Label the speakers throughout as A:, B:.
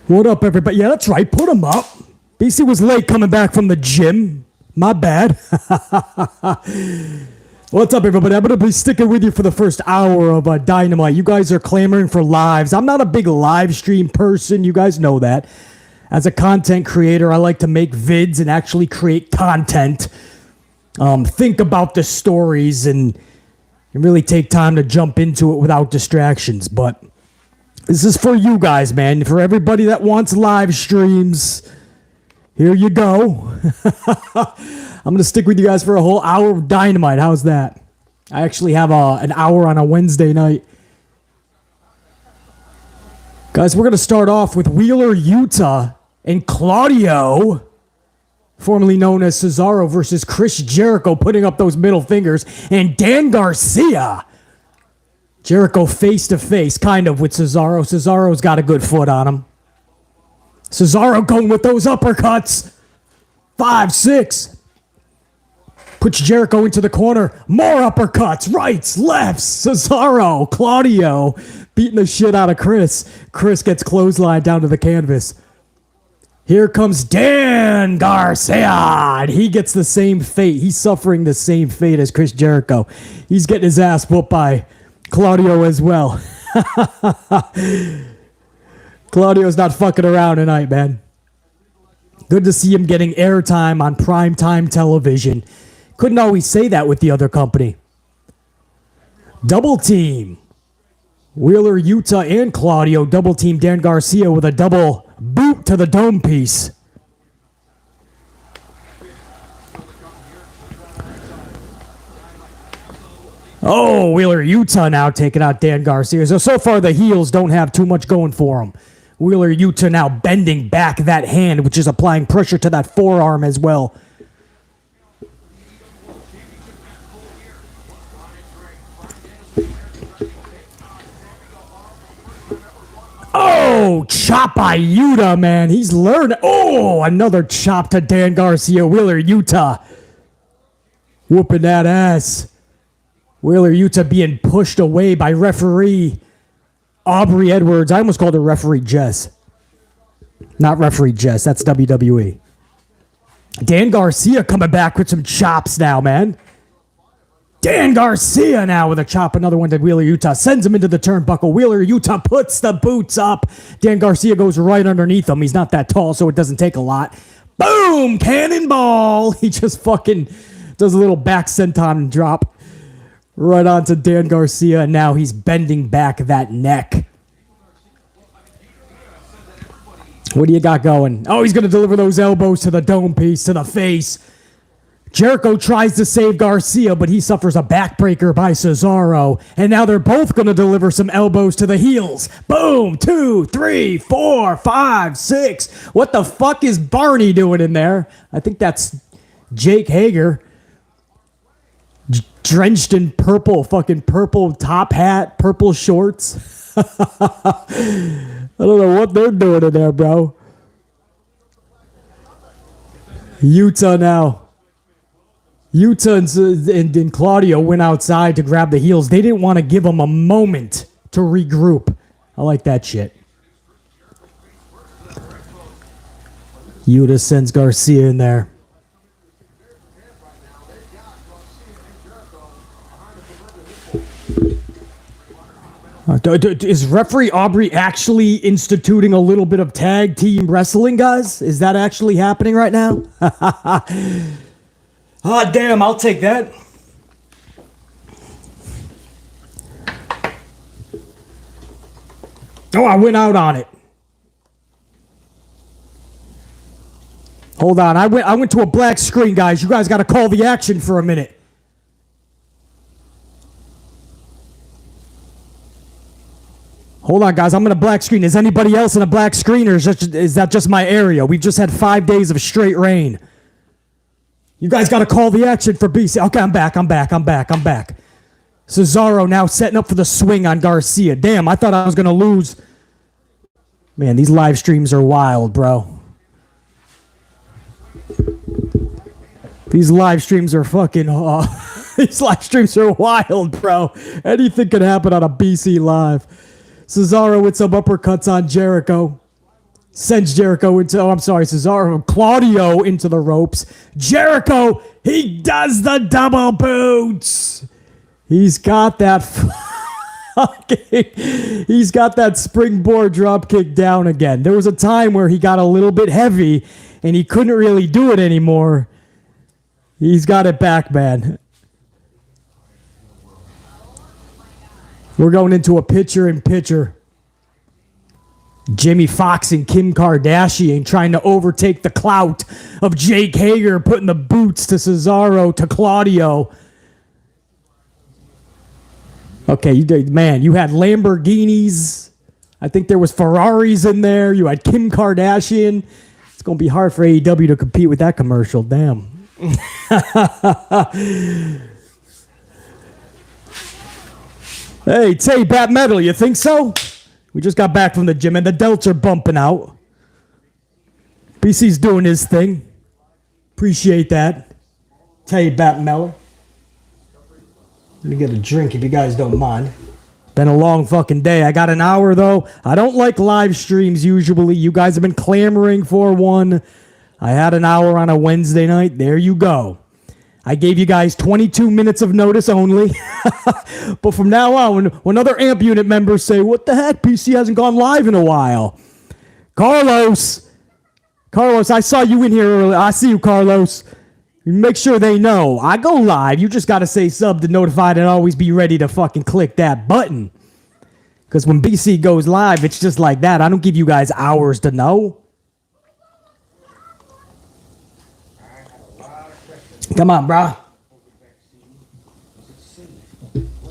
A: What up, everybody? Yeah, that's right. Put him up. BC was late coming back from the gym. My bad. What's up, everybody? I'm going to be sticking with you for the first hour of Dynamite. You guys are clamoring for lives. I'm not a big live stream person. You guys know that. As a content creator, I like to make vids and actually create content. Think about the stories and really take time to jump into it without distractions. But this is for you guys, man. For everybody that wants live streams, here you go. I'm going to stick with you guys for a whole hour of Dynamite. How's that? I actually have an hour on a Wednesday night. Guys, we're going to start off with Wheeler Yuta and Claudio, formerly known as Cesaro, versus Chris Jericho, putting up those middle fingers, and Dan Garcia. Jericho face-to-face, kind of, with Cesaro. Cesaro's got a good foot on him. Cesaro going with those uppercuts. 5, 6. Puts Jericho into the corner. More uppercuts. Rights, lefts. Cesaro, Claudio beating the shit out of Chris. Chris gets clotheslined down to the canvas. Here comes Dan Garcia, and he gets the same fate. He's suffering the same fate as Chris Jericho. He's getting his ass whooped by Claudio as well. Claudio's not fucking around tonight, man. Good to see him getting airtime on primetime television. Couldn't always say that with the other company. Double team. Wheeler Yuta and Claudio double team Dan Garcia with a double boot to the dome piece. Oh, Wheeler Yuta now taking out Dan Garcia. So far the heels don't have too much going for them. Wheeler Yuta now bending back that hand, which is applying pressure to that forearm as well. Oh, chop by Yuta, man. He's learning. Oh, another chop to Dan Garcia. Wheeler Yuta whooping that ass. Wheeler Yuta being pushed away by referee Aubrey Edwards. I almost called her referee Jess. Not referee Jess. That's WWE. Dan Garcia coming back with some chops now, man. Dan Garcia now with a chop. Another one to Wheeler Yuta. Sends him into the turnbuckle. Wheeler Yuta puts the boots up. Dan Garcia goes right underneath him. He's not that tall, so it doesn't take a lot. Boom! Cannonball! He just fucking does a little back senton drop right onto Dan Garcia, and now he's bending back that neck. What do you got going? Oh, he's going to deliver those elbows to the dome piece, to the face. Jericho tries to save Garcia, but he suffers a backbreaker by Cesaro. And now they're both going to deliver some elbows to the heels. Boom! 2, 3, 4, 5, 6. What the fuck is Barney doing in there? I think that's Jake Hager. Drenched in purple, fucking purple top hat, purple shorts. I don't know what they're doing in there, bro. Yuta now. Yuta and Claudio went outside to grab the heels. They didn't want to give them a moment to regroup. I like that shit. Yuta sends Garcia in there. Is referee Aubrey actually instituting a little bit of tag team wrestling, guys? Is that actually happening right now? Oh, damn, I'll take that. Oh, I went out on it. Hold on, I went to a black screen, guys. You guys got to call the action for a minute. Hold on, guys. I'm in a black screen. Is anybody else in a black screen, or is that just my area? We've just had 5 days of straight rain. You guys got to call the action for BC. Okay, I'm back. Cesaro now setting up for the swing on Garcia. Damn, I thought I was going to lose. Man, these live streams are wild, bro. These live streams are fucking... these live streams are wild, bro. Anything could happen on a BC Live. Cesaro with some uppercuts on Jericho. Sends Jericho into, Cesaro, Claudio into the ropes. Jericho, he does the double boots. He's got that he's got that springboard drop kick down again. There was a time where he got a little bit heavy and he couldn't really do it anymore. He's got it back, man. We're going into a picture-in-picture. Jimmy Fox and Kim Kardashian trying to overtake the clout of Jake Hager, putting the boots to Cesaro, to Claudio. Okay, you had Lamborghinis. I think there was Ferraris in there. You had Kim Kardashian. It's going to be hard for AEW to compete with that commercial. Damn. Hey, Tay, Bat Metal, you think so? We just got back from the gym and the delts are bumping out. BC's doing his thing. Appreciate that. Tay, Bat Metal. Let me get a drink if you guys don't mind. Been a long fucking day. I got an hour though. I don't like live streams usually. You guys have been clamoring for one. I had an hour on a Wednesday night. There you go. I gave you guys 22 minutes of notice only. But from now on, when other AMP unit members say, what the heck, PC hasn't gone live in a while. Carlos, I saw you in here earlier. I see you, Carlos. Make sure they know. I go live. You just got to say sub to notified and always be ready to fucking click that button. Because when BC goes live, it's just like that. I don't give you guys hours to know. Come on, bro.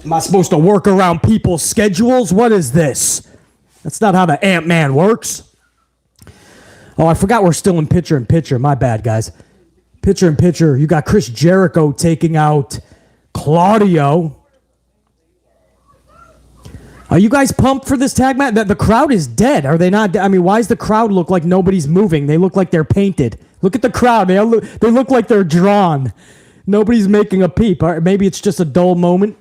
A: Am I supposed to work around people's schedules? What is this? That's not how the Ant-Man works. Oh, I forgot we're still in picture-in-picture. My bad, guys. Picture-in-picture. You got Chris Jericho taking out Claudio. Are you guys pumped for this tag match? The crowd is dead. Are they not? I mean, why does the crowd look like nobody's moving? They look like they're painted. Look at the crowd. They look like they're drawn. Nobody's making a peep. Or maybe it's just a dull moment.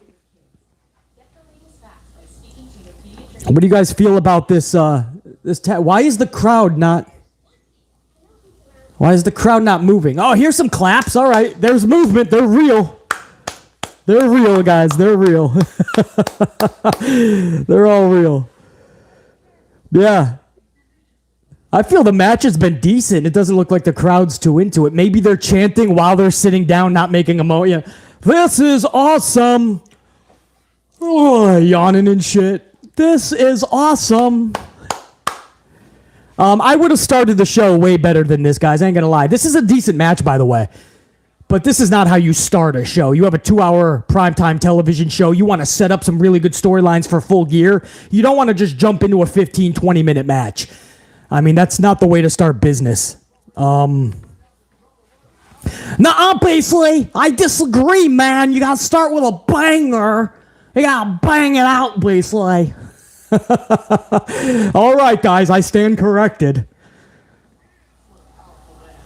A: What do you guys feel about this? Why is the crowd not? Why is the crowd not moving? Oh, here's some claps. All right, there's movement. They're real. They're real, guys. They're real. They're all real. Yeah. I feel the match has been decent. It doesn't look like the crowd's too into it. Maybe they're chanting while they're sitting down, not making a motion. This is awesome. Oh, yawning and shit. This is awesome. I would have started the show way better than this, guys. I ain't gonna lie. This is a decent match, by the way. But this is not how you start a show. You have a 2-hour primetime television show. You want to set up some really good storylines for Full Gear. You don't want to just jump into a 15, 20-minute match. I mean, that's not the way to start business. Obviously, I disagree, man. You got to start with a banger. You got to bang it out, basically. All right, guys, I stand corrected.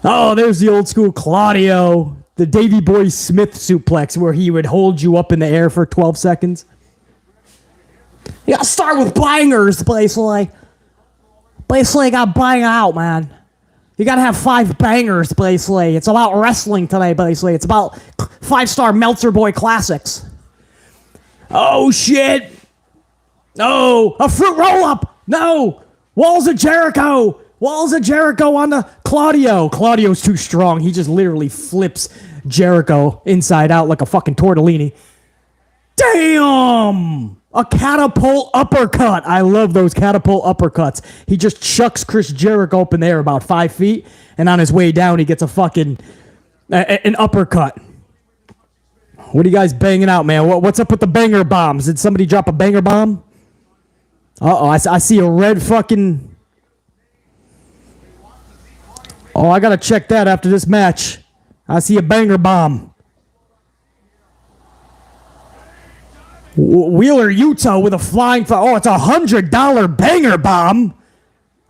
A: Oh, there's the old school Claudio. The Davey Boy Smith suplex where he would hold you up in the air for 12 seconds. You got to start with bangers, basically. Basically, you got to bang out, man. You got to have 5 bangers, basically. It's about wrestling today, basically. It's about 5-star Meltzer Boy classics. Oh, shit. No. A fruit roll-up. No. Walls of Jericho. Walls of Jericho on the Claudio. Claudio's too strong. He just literally flips Jericho inside out like a fucking tortellini. Damn. A catapult uppercut. I love those catapult uppercuts. He just chucks Chris Jericho up in the air about 5 feet, and on his way down, he gets a fucking an uppercut. What are you guys banging out, man? What's up with the banger bombs? Did somebody drop a banger bomb? Uh-oh, I see a red fucking... Oh, I gotta check that after this match. I see a banger bomb. Wheeler Yuta with a flying... Oh, it's $100 banger bomb.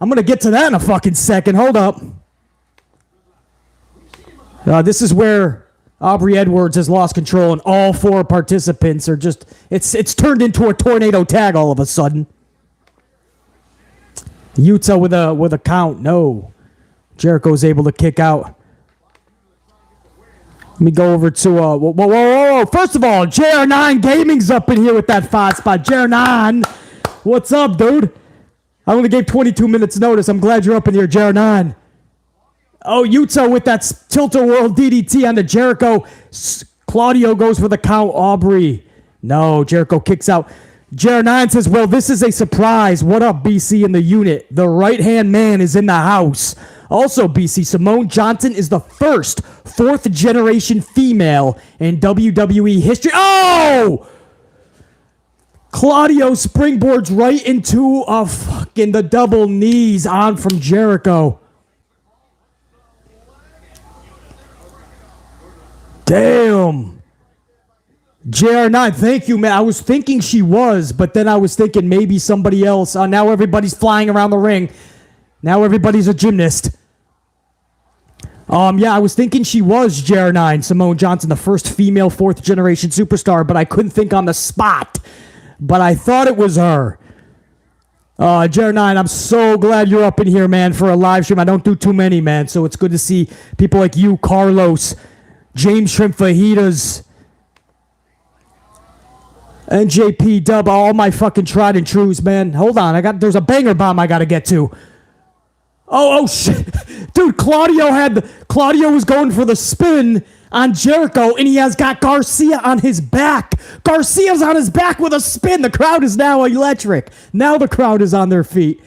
A: I'm going to get to that in a fucking second. Hold up. This is where Aubrey Edwards has lost control and all 4 participants are just... It's turned into a tornado tag all of a sudden. Yuta with a count. No. Jericho's able to kick out. Let me go over to whoa. First of all, JR9 Gaming's up in here with that 5 spot. JR9, what's up, dude? I only gave 22 minutes notice. I'm glad you're up in here, JR9. Oh, Yuta with that tilt-a-whirl DDT on the Jericho. Claudio goes for the count. Aubrey. No, Jericho kicks out. JR9 says, well, this is a surprise. What up, BC in the unit? The right-hand man is in the house. Also, BC, Simone Johnson is the first fourth-generation female in WWE history. Oh! Claudio springboards right into the double knees on from Jericho. Damn. JR9, thank you, man. I was thinking she was, but then I was thinking maybe somebody else. Now everybody's flying around the ring. Now everybody's a gymnast. I was thinking she was JR9, Simone Johnson, the first female fourth-generation superstar, but I couldn't think on the spot. But I thought it was her. JR9, I'm so glad you're up in here, man, for a live stream. I don't do too many, man, so it's good to see people like you, Carlos, James Shrimp Fajitas, and JP Dub, all my fucking tried and trues, man. Hold on, there's a banger bomb I gotta get to. Oh shit. Dude, Claudio was going for the spin on Jericho, and he has got Garcia on his back. Garcia's on his back with a spin. The crowd is now electric. Now the crowd is on their feet.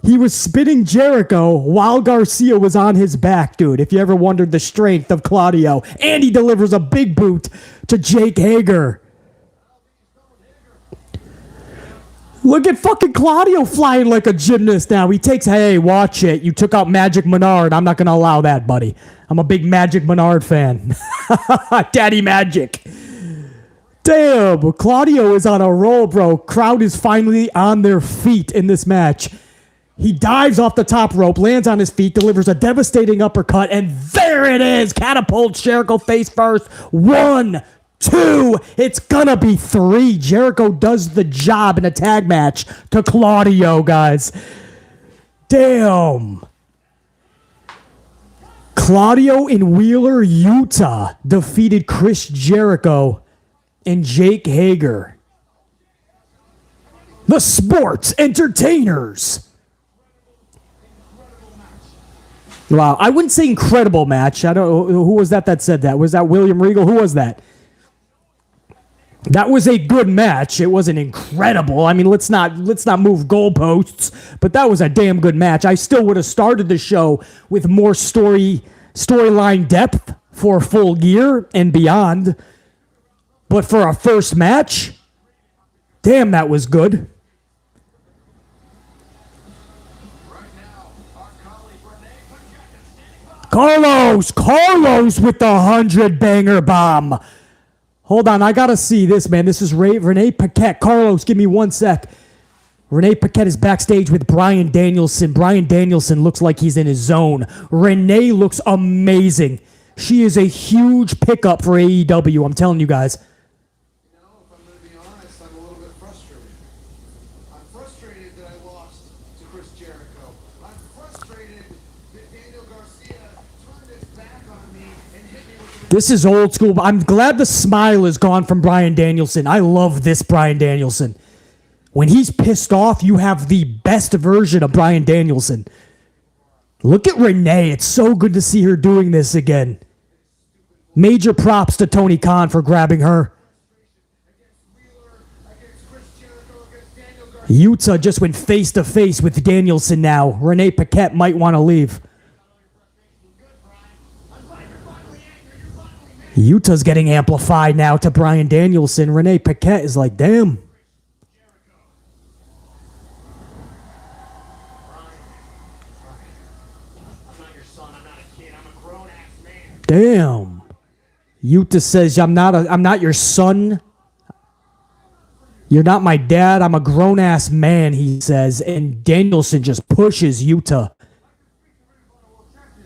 A: He was spinning Jericho while Garcia was on his back, dude. If you ever wondered the strength of Claudio. And he delivers a big boot to Jake Hager. Look at fucking Claudio flying like a gymnast now. He takes, hey, watch it. You took out Magic Menard. I'm not going to allow that, buddy. I'm a big Magic Menard fan. Daddy Magic. Damn, Claudio is on a roll, bro. Crowd is finally on their feet in this match. He dives off the top rope, lands on his feet, delivers a devastating uppercut, and there it is. Catapults Jericho face first. 1, 2, it's gonna be 3. Jericho does the job in a tag match to Claudio, guys. Damn. Claudio and Wheeler Yuta defeated Chris Jericho and Jake Hager. The sports entertainers. Wow, I wouldn't say incredible match. I don't know who was that said that. Was that William Regal? Who was that? That was a good match. It wasn't incredible. I mean, let's not move goalposts, but that was a damn good match. I still would have started the show with more storyline depth for Full Gear and beyond. But for our first match, damn, that was good. Carlos with the 100 banger bomb. Hold on, I gotta see this, man. This is Renee Paquette. Carlos, give me 1 sec. Renee Paquette is backstage with Bryan Danielson. Bryan Danielson looks like he's in his zone. Renee looks amazing. She is a huge pickup for AEW, I'm telling you guys.
B: You know, if I'm going to be honest, I'm a little bit frustrated. I'm frustrated that I lost to Chris Jericho. I'm frustrated that Daniel Garcia turned his back on me and hit me with the...
A: This is old school. I'm glad the smile is gone from Bryan Danielson. I love this Bryan Danielson. When he's pissed off, you have the best version of Bryan Danielson. Look at Renee. It's so good to see her doing this again. Major props to Tony Khan for grabbing her. Yuta just went face to face with Danielson now. Renee Paquette might want to leave. Yuta's getting amplified now to Bryan Danielson. Renee Paquette is like, damn. Damn. Yuta says, I'm not your son. You're not my dad. I'm a grown-ass man, he says. And Danielson just pushes Yuta.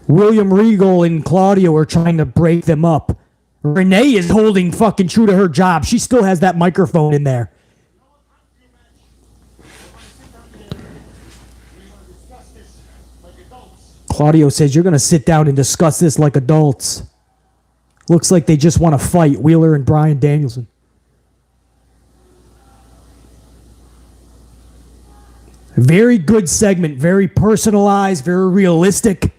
A: William Regal and Claudio are trying to break them up. Renee is holding fucking true to her job. She still has that microphone in there. Claudio says you're going to sit down and discuss this like adults. Looks like they just want to fight, Wheeler and Bryan Danielson. Very good segment, very personalized, very realistic.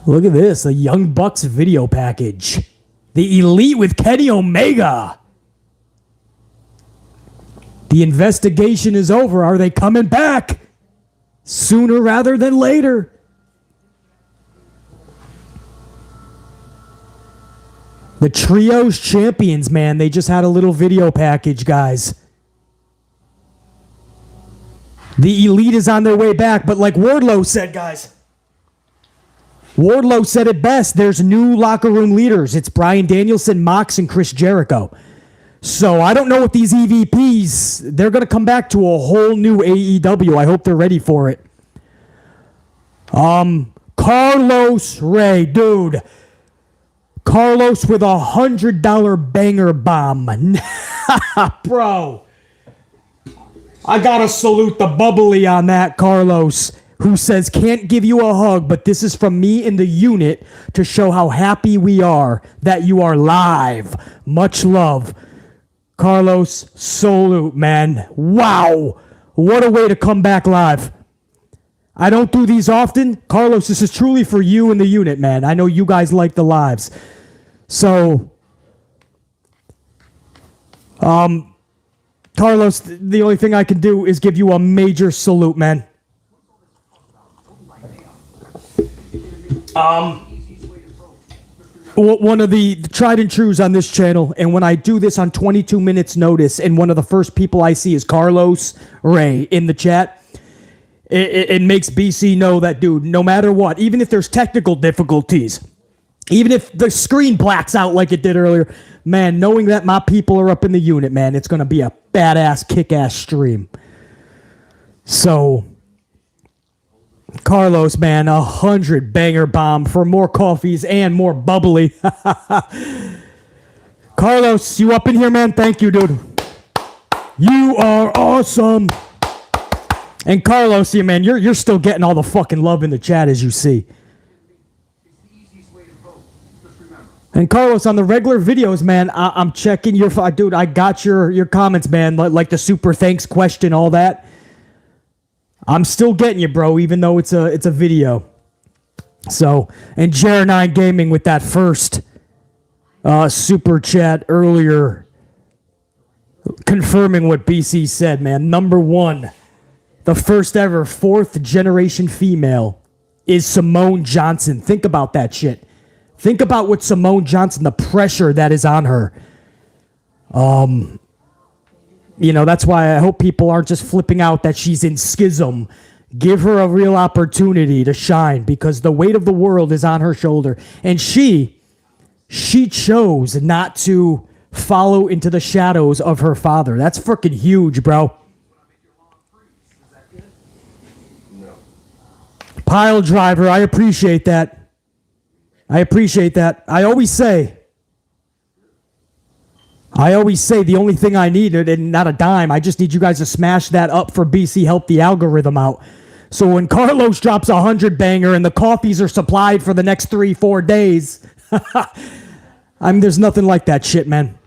A: Look at this, the Young Bucks video package. The Elite with Kenny Omega. The investigation is over. Are they coming back? Sooner rather than later. The Trios Champions, man. They just had a little video package, guys. The Elite is on their way back, but like Wardlow said, guys. Wardlow said it best. There's new locker room leaders. It's Bryan Danielson, Mox, and Chris Jericho. So I don't know if these EVPs, they're going to come back to a whole new AEW. I hope they're ready for it. Carlos Ray, dude. Carlos with $100 banger bomb. Bro. I got to salute the bubbly on that, Carlos, who says, can't give you a hug, but this is from me in the unit to show how happy we are that you are live. Much love. Carlos, salute, man. Wow. What a way to come back live. I don't do these often. Carlos, this is truly for you and the unit, man. I know you guys like the lives. So, Carlos, the only thing I can do is give you a major salute, man. One of the tried and trues on this channel, and when I do this on 22 minutes notice, and one of the first people I see is Carlos Ray in the chat, it makes BC know that, dude, no matter what, even if there's technical difficulties, even if the screen blacks out like it did earlier, man, knowing that my people are up in the unit, man, it's going to be a badass, kick-ass stream. So, Carlos, man, 100 banger bomb for more coffees and more bubbly. Carlos, you up in here, man? Thank you, dude. You are awesome. And Carlos, yeah, man, you're still getting all the fucking love in the chat, as you see. And Carlos, on the regular videos, man, I'm checking your... Dude, I got your comments, man, like the super thanks question, all that. I'm still getting you, bro, even though it's a video. So, and Jer9 Gaming with that first super chat earlier, confirming what BC said, man. Number one, the first ever fourth generation female is Simone Johnson. Think about that shit. Think about what Simone Johnson, the pressure that is on her. You know, that's why I hope people aren't just flipping out that she's in schism. Give her a real opportunity to shine because the weight of the world is on her shoulder. And she chose not to follow into the shadows of her father. That's freaking huge, bro. Pile driver, I appreciate that. I appreciate that. I always say the only thing I need, and not a dime, I just need you guys to smash that up for BC, help the algorithm out. So when Carlos drops 100 banger and the coffees are supplied for the next 3-4 days, I mean, there's nothing like that shit, man.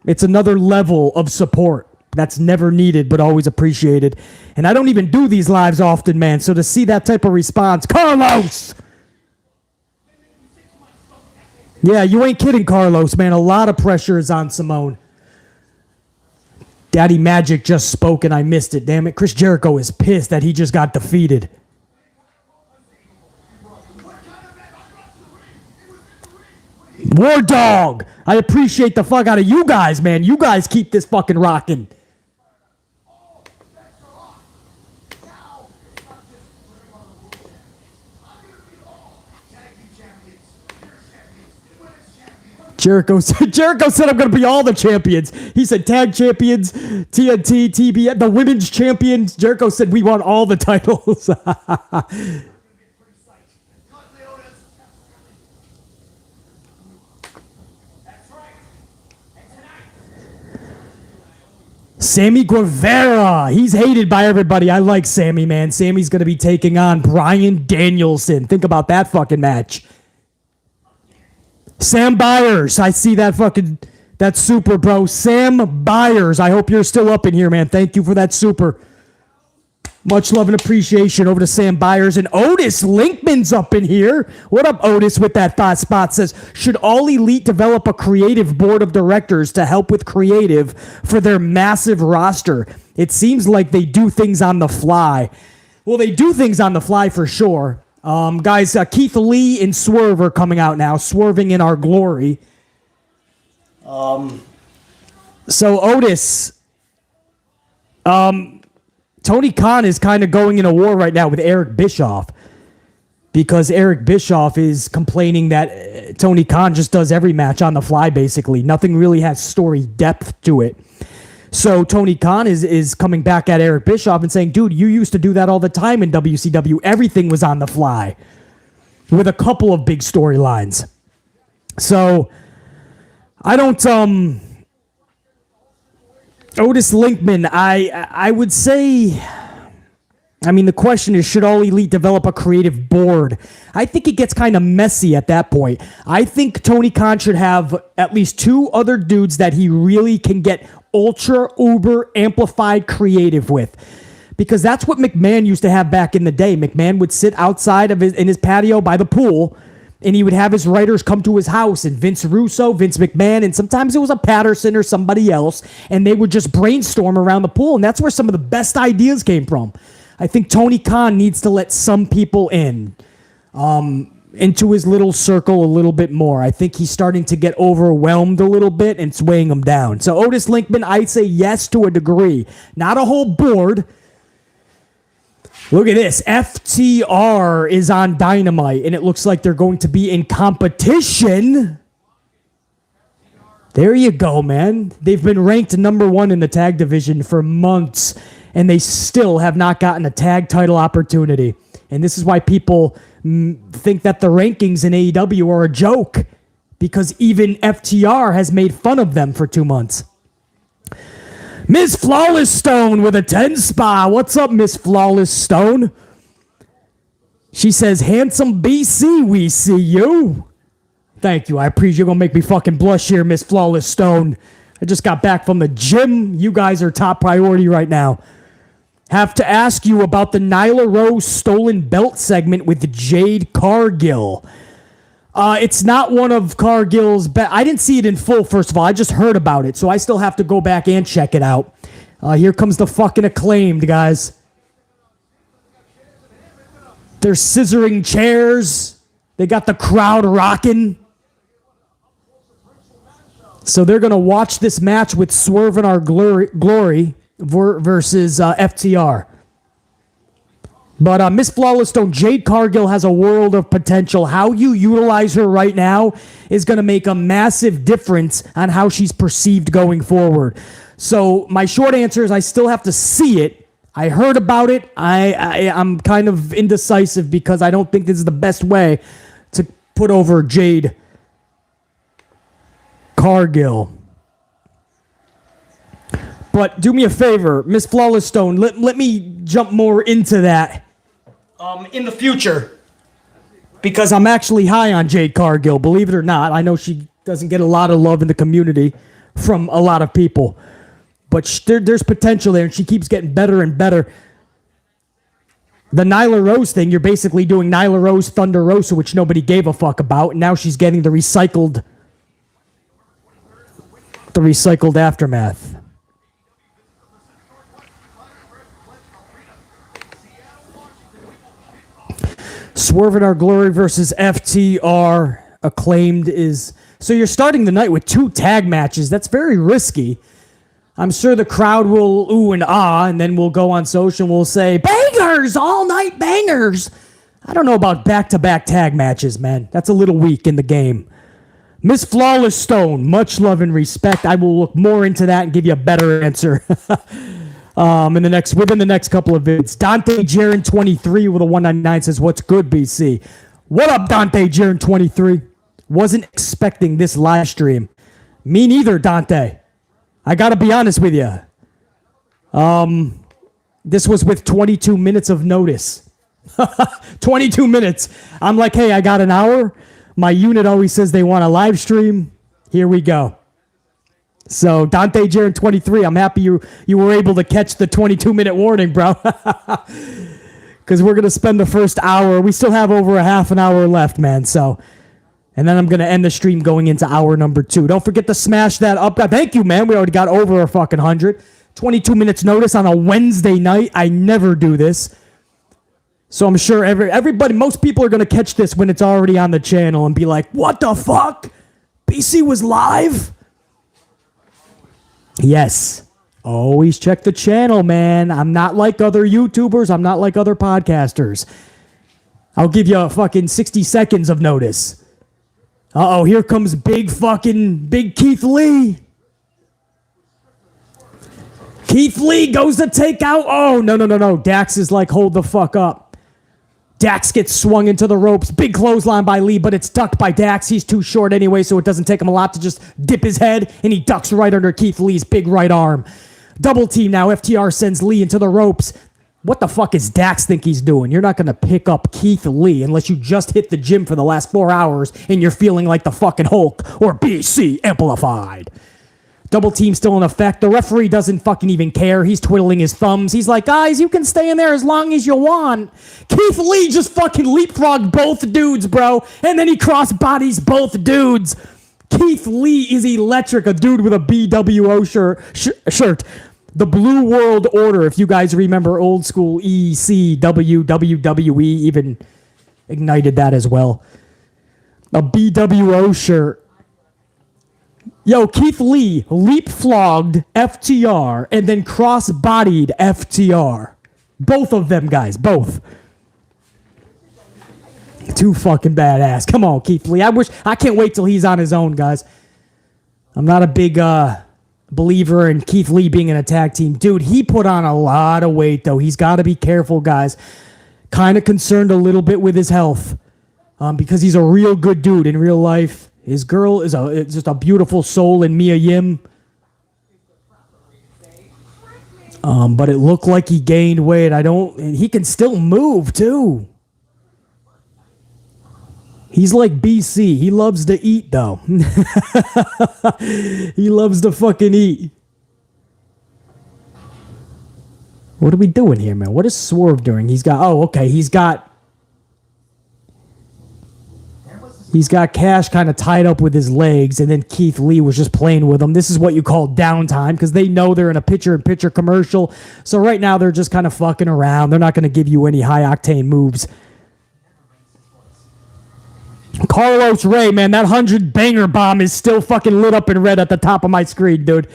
A: It's another level of support that's never needed but always appreciated. And I don't even do these lives often, man, so to see that type of response, Carlos! Yeah, you ain't kidding, Carlos, man. A lot of pressure is on Simone. Daddy Magic just spoke and I missed it. Damn it. Chris Jericho is pissed that he just got defeated. War Dog. I appreciate the fuck out of you guys, man. You guys keep this fucking rocking. Jericho said I'm going to be all the champions. He said tag champions, TNT, TBS, the women's champions. Jericho said we want all the titles. Sammy Guevara. He's hated by everybody. I like Sammy, man. Sammy's going to be taking on Bryan Danielson. Think about that fucking match. Sam Byers. I see that super, bro. Sam Byers. I hope you're still up in here, man. Thank you for that super. Much love and appreciation over to Sam Byers. And Otis Linkman's up in here. What up, Otis, with that thought spot? Says, should All Elite develop a creative board of directors to help with creative for their massive roster? It seems like they do things on the fly. Well, they do things on the fly for sure. Guys, Keith Lee and Swerve are coming out now. Swerving in Our Glory. So, Otis... Tony Khan is kind of going in a war right now with Eric Bischoff because Eric Bischoff is complaining that Tony Khan just does every match on the fly, basically. Nothing really has story depth to it. So Tony Khan is coming back at Eric Bischoff and saying, dude, you used to do that all the time in WCW. Everything was on the fly with a couple of big storylines. So I don't... Otis Linkman, I would say, I mean, the question is, should All Elite develop a creative board? I think it gets kind of messy at that point. I think Tony Khan should have at least two other dudes that he really can get ultra, uber, amplified creative with. Because that's what McMahon used to have back in the day. McMahon would sit outside of in his patio by the pool, and he would have his writers come to his house, and Vince Russo, Vince McMahon, and sometimes it was a Patterson or somebody else, and they would just brainstorm around the pool, and that's where some of the best ideas came from. I think Tony Khan needs to let some people in, into his little circle a little bit more. I think he's starting to get overwhelmed a little bit, and it's weighing him down. So Otis Linkman, I'd say yes to a degree. Not a whole board. Look at this. FTR is on Dynamite, and it looks like they're going to be in competition. There you go, man. They've been ranked number 1 in the tag division for months, and they still have not gotten a tag title opportunity. And this is why people think that the rankings in AEW are a joke, because even FTR has made fun of them for 2 months. Miss Flawless Stone with a 10 spa. What's up, Miss Flawless Stone? She says, handsome BC, we see you. Thank you. I appreciate you're going to make me fucking blush here, Miss Flawless Stone. I just got back from the gym. You guys are top priority right now. Have to ask you about the Nyla Rose stolen belt segment with Jade Cargill. It's not one of Cargill's I didn't see it in full, first of all. I just heard about it, so I still have to go back and check it out. Here comes the fucking Acclaimed, guys. They're scissoring chairs. They got the crowd rocking. So they're going to watch this match with Swerve in Our Glory versus FTR. But Miss Flawless Stone, Jade Cargill has a world of potential. How you utilize her right now is going to make a massive difference on how she's perceived going forward. So my short answer is I still have to see it. I heard about it. I'm kind of indecisive because I don't think this is the best way to put over Jade Cargill. But do me a favor, Miss Flawless Stone, let me jump more into that in the future, because I'm actually high on Jade Cargill, believe it or not. I know she doesn't get a lot of love in the community from a lot of people, but there's potential there, and she keeps getting better and better. The Nyla Rose thing, you're basically doing Nyla Rose, Thunder Rosa, which nobody gave a fuck about, and now she's getting the recycled aftermath. Swerve in Our Glory versus FTR. Acclaimed is... So you're starting the night with 2 tag matches. That's very risky. I'm sure the crowd will ooh and ah, and then we'll go on social and we'll say, bangers! All night bangers! I don't know about back-to-back tag matches, man. That's a little weak in the game. Miss Flawless Stone, much love and respect. I will look more into that and give you a better answer. Within the next couple of vids. Dante Jaron 23 with a 199 says, what's good, BC? What up, Dante Jaron 23? Wasn't expecting this live stream. Me neither, Dante. I gotta be honest with you. This was with 22 minutes of notice. 22 minutes. I'm like, hey, I got an hour. My unit always says they want a live stream. Here we go. So Dante Jaron 23, I'm happy you were able to catch the 22-minute warning, bro. Because we're going to spend the first hour. We still have over a half an hour left, man. So, and then I'm going to end the stream going into hour number 2. Don't forget to smash that up. Thank you, man. We already got over a fucking 100. 22 minutes notice on a Wednesday night. I never do this. So I'm sure everybody, most people are going to catch this when it's already on the channel and be like, what the fuck? BC was live? Yes. Always check the channel, man. I'm not like other YouTubers. I'm not like other podcasters. I'll give you a fucking 60 seconds of notice. Uh-oh, here comes big Keith Lee. Keith Lee goes to take out. Oh, no. Dax is like, hold the fuck up. Dax gets swung into the ropes. Big clothesline by Lee, but it's ducked by Dax. He's too short anyway, so it doesn't take him a lot to just dip his head, and he ducks right under Keith Lee's big right arm. Double team now. FTR sends Lee into the ropes. What the fuck is Dax think he's doing? You're not going to pick up Keith Lee unless you just hit the gym for the last 4 hours and you're feeling like the fucking Hulk or BC amplified. Double team still in effect. The referee doesn't fucking even care. He's twiddling his thumbs. He's like, guys, you can stay in there as long as you want. Keith Lee just fucking leapfrogged both dudes, bro. And then he cross bodies both dudes. Keith Lee is electric. A dude with a BWO shirt. The Blue World Order, if you guys remember old school ECW, WWE even ignited that as well. A BWO shirt. Yo, Keith Lee leapfrogged FTR and then cross-bodied FTR. Both of them guys, both. Too fucking badass. Come on, Keith Lee. I can't wait till he's on his own, guys. I'm not a big believer in Keith Lee being in a tag team. Dude, he put on a lot of weight, though. He's got to be careful, guys. Kind of concerned a little bit with his health because he's a real good dude in real life. His girl is just a beautiful soul in Mia Yim. But it looked like he gained weight. And he can still move, too. He's like BC. He loves to eat, though. He loves to fucking eat. What are we doing here, man? What is Swerve doing? He's got Cash kind of tied up with his legs, and then Keith Lee was just playing with him. This is what you call downtime, because they know they're in a picture-in-picture commercial. So right now, they're just kind of fucking around. They're not going to give you any high-octane moves. Carlos Ray, man, that 100 banger bomb is still fucking lit up in red at the top of my screen, dude.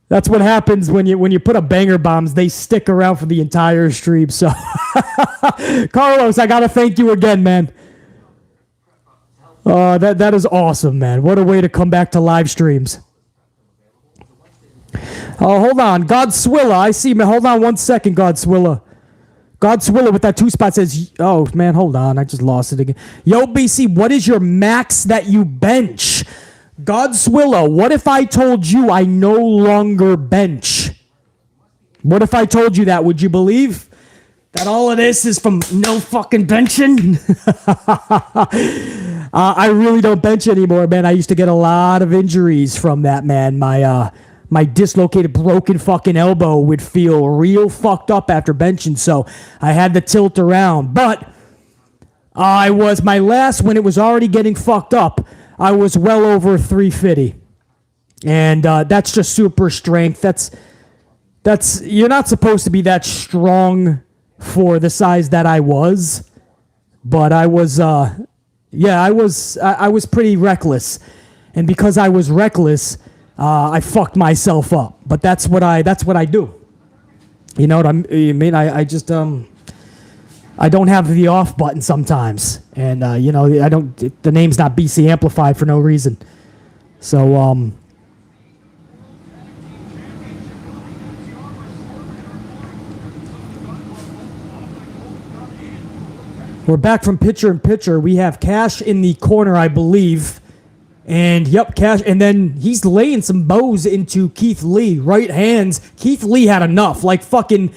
A: That's what happens when you put up banger bombs. They stick around for the entire stream. So, Carlos, I got to thank you again, man. That is awesome, man. What a way to come back to live streams. Oh, hold on. Godswilla, I see, man. Hold on 1 second, Godswilla. Godswilla with that 2 spot says, oh, man, hold on. I just lost it again. Yo, BC, what is your max that you bench? Godswilla, what if I told you I no longer bench? What if I told you that? Would you believe that all of this is from no fucking benching? I really don't bench anymore, man. I used to get a lot of injuries from that, man. My dislocated, broken fucking elbow would feel real fucked up after benching, so I had to tilt around. But my last, when it was already getting fucked up, I was well over 350. And that's just super strength. That's you're not supposed to be that strong for the size that I was. But I was I was pretty reckless. And because I was reckless, I fucked myself up. But that's what I do. You know what I mean? I just I don't have the off button sometimes. And the name's not BC Amplified for no reason. So we're back from picture in picture. We have Cash in the corner, I believe. And yep, Cash, and then he's laying some bows into Keith Lee. Right hands. Keith Lee had enough. Like fucking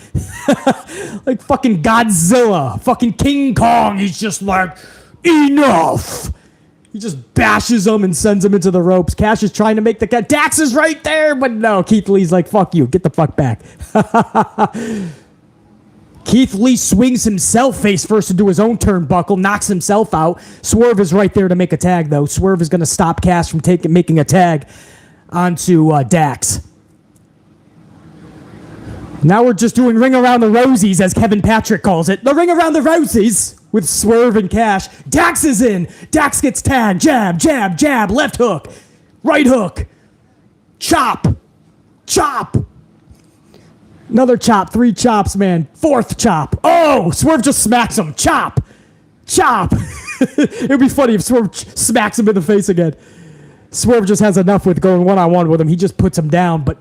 A: like fucking Godzilla. Fucking King Kong. He's just like, enough. He just bashes him and sends him into the ropes. Cash is trying to make the cat. Dax is right there, but no. Keith Lee's like, fuck you. Get the fuck back. Keith Lee swings himself face first into his own turnbuckle, knocks himself out. Swerve is right there to make a tag, though. Swerve is going to stop Cash from making a tag onto Dax. Now we're just doing Ring Around the Rosies, as Kevin Patrick calls it. The Ring Around the Rosies with Swerve and Cash. Dax is in. Dax gets tagged. Jab, jab, jab. Left hook. Right hook. Chop. Chop. Another chop. 3 chops, man. 4th chop. Oh, Swerve just smacks him. Chop. Chop. It would be funny if Swerve smacks him in the face again. Swerve just has enough with going one-on-one with him. He just puts him down, but...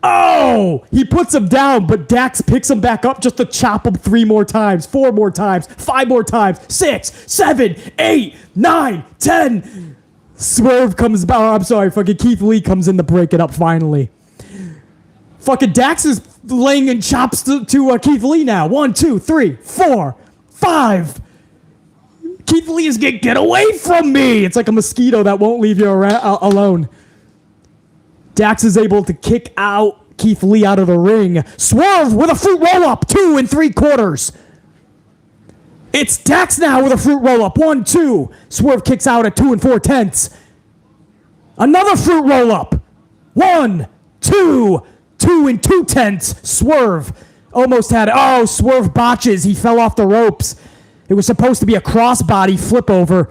A: Oh! He puts him down, but Dax picks him back up just to chop him 3 more times, 4 more times, 5 more times, 6, 7, 8, 9, 10. Swerve comes back. Oh, I'm sorry. Fucking Keith Lee comes in to break it up finally. Fucking Dax is laying in chops to Keith Lee now. 1, 2, 3, 4, 5. Keith Lee is get away from me. It's like a mosquito that won't leave you alone. Dax is able to kick out Keith Lee out of the ring. Swerve with a fruit roll-up. 2 3/4. It's Dax now with a fruit roll-up. 1, 2. Swerve kicks out at 2 4/10. Another fruit roll-up. 1, 2. 2 2/10. Swerve almost had it. Oh, Swerve botches. He fell off the ropes. It was supposed to be a crossbody flip over.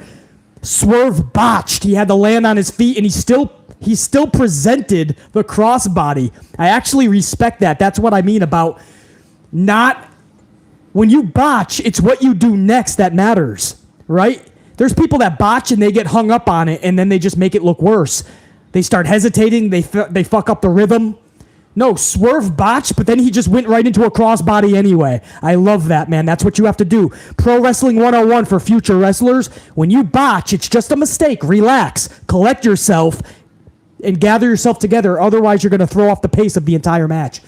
A: Swerve botched. He had to land on his feet, and he still presented the crossbody. I actually respect that. That's what I mean about not... When you botch, it's what you do next that matters, right? There's people that botch and they get hung up on it, and then they just make it look worse. They start hesitating. They fuck up the rhythm. No, Swerve botched, but then he just went right into a crossbody anyway. I love that, man. That's what you have to do. Pro Wrestling 101 for future wrestlers. When you botch, it's just a mistake. Relax. Collect yourself and gather yourself together. Otherwise, you're going to throw off the pace of the entire match.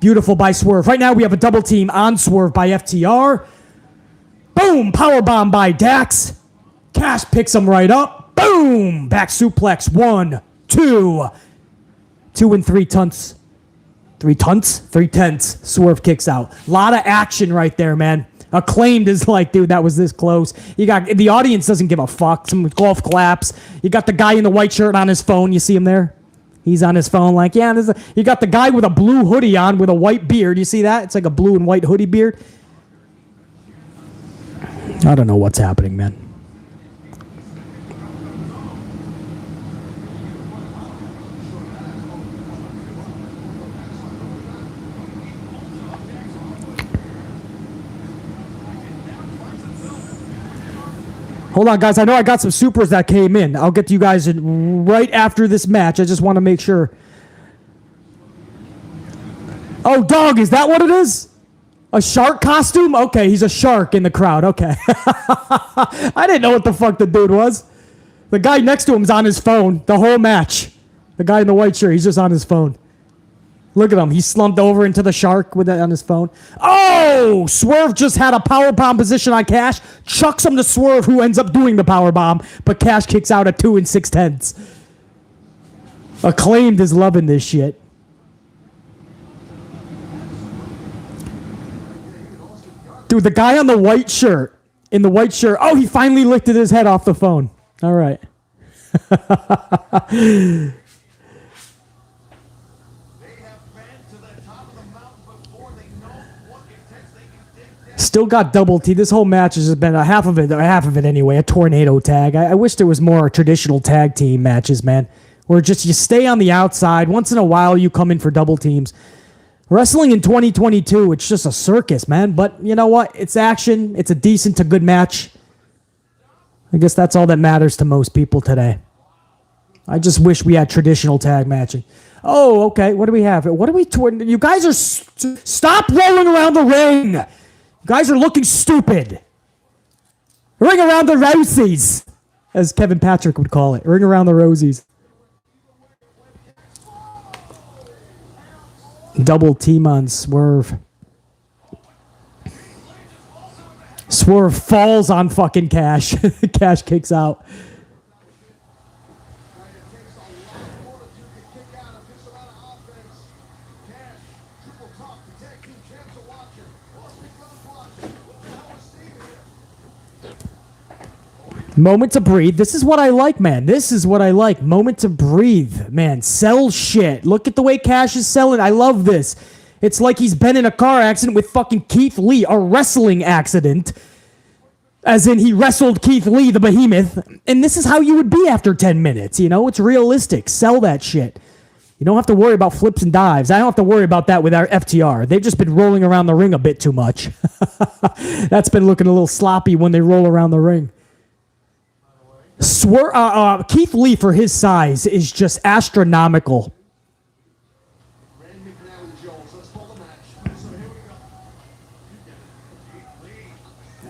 A: Beautiful by Swerve. Right now, we have a double team on Swerve by FTR. Boom! Powerbomb by Dax. Cash picks him right up. Boom! Back suplex. 1, 2. 2 and 3 tunts. 3 tunts? 3/10. Swerve kicks out. A lot of action right there, man. Acclaimed is like, dude, that was this close. You got the audience doesn't give a fuck. Some golf claps. You got the guy in the white shirt on his phone. You see him there? He's on his phone like, yeah. You got the guy with a blue hoodie on with a white beard. You see that? It's like a blue and white hoodie beard. I don't know what's happening, man. Hold on, guys. I know I got some supers that came in. I'll get to you guys right after this match. I just want to make sure. Oh, dog, is that what it is? A shark costume? Okay, he's a shark in the crowd. Okay. I didn't know what the fuck the dude was. The guy next to him is on his phone the whole match. The guy in the white shirt, he's just on his phone. Look at him. He slumped over into the shark with it on his phone. Oh! Swerve just had a powerbomb position on Cash. Chucks him to Swerve, who ends up doing the powerbomb. But Cash kicks out at 2 6/10. Acclaimed is loving this shit. Dude, the guy on the white shirt. In the white shirt. Oh, he finally lifted his head off the phone. All right. Still got double T. This whole match has been half of it anyway, a tornado tag. I wish there was more traditional tag team matches, man. Where just you stay on the outside. Once in a while, you come in for double teams. Wrestling in 2022, it's just a circus, man. But you know what? It's action. It's a decent to good match. I guess that's all that matters to most people today. I just wish we had traditional tag matching. Oh, okay. What do we have? What are we... You guys are... Stop rolling around the ring! You guys are looking stupid. Ring around the Rosies. as Kevin Patrick would call it. Ring around the rosies. Double team on Swerve. Swerve falls on fucking Cash. Cash kicks out. Moment to breathe. This is what I like, man. This is what I like. Moment to breathe, man. Sell shit. Look at the way Cash is selling. I love this. It's like he's been in a car accident with fucking Keith Lee, a wrestling accident. As in, he wrestled Keith Lee, the behemoth. And this is how you would be after 10 minutes. You know, it's realistic. Sell that shit. You don't have to worry about flips and dives. I don't have to worry about that with our FTR. They've just been rolling around the ring a bit too much. That's been looking a little sloppy when they roll around the ring. Keith Lee, for his size, is just astronomical.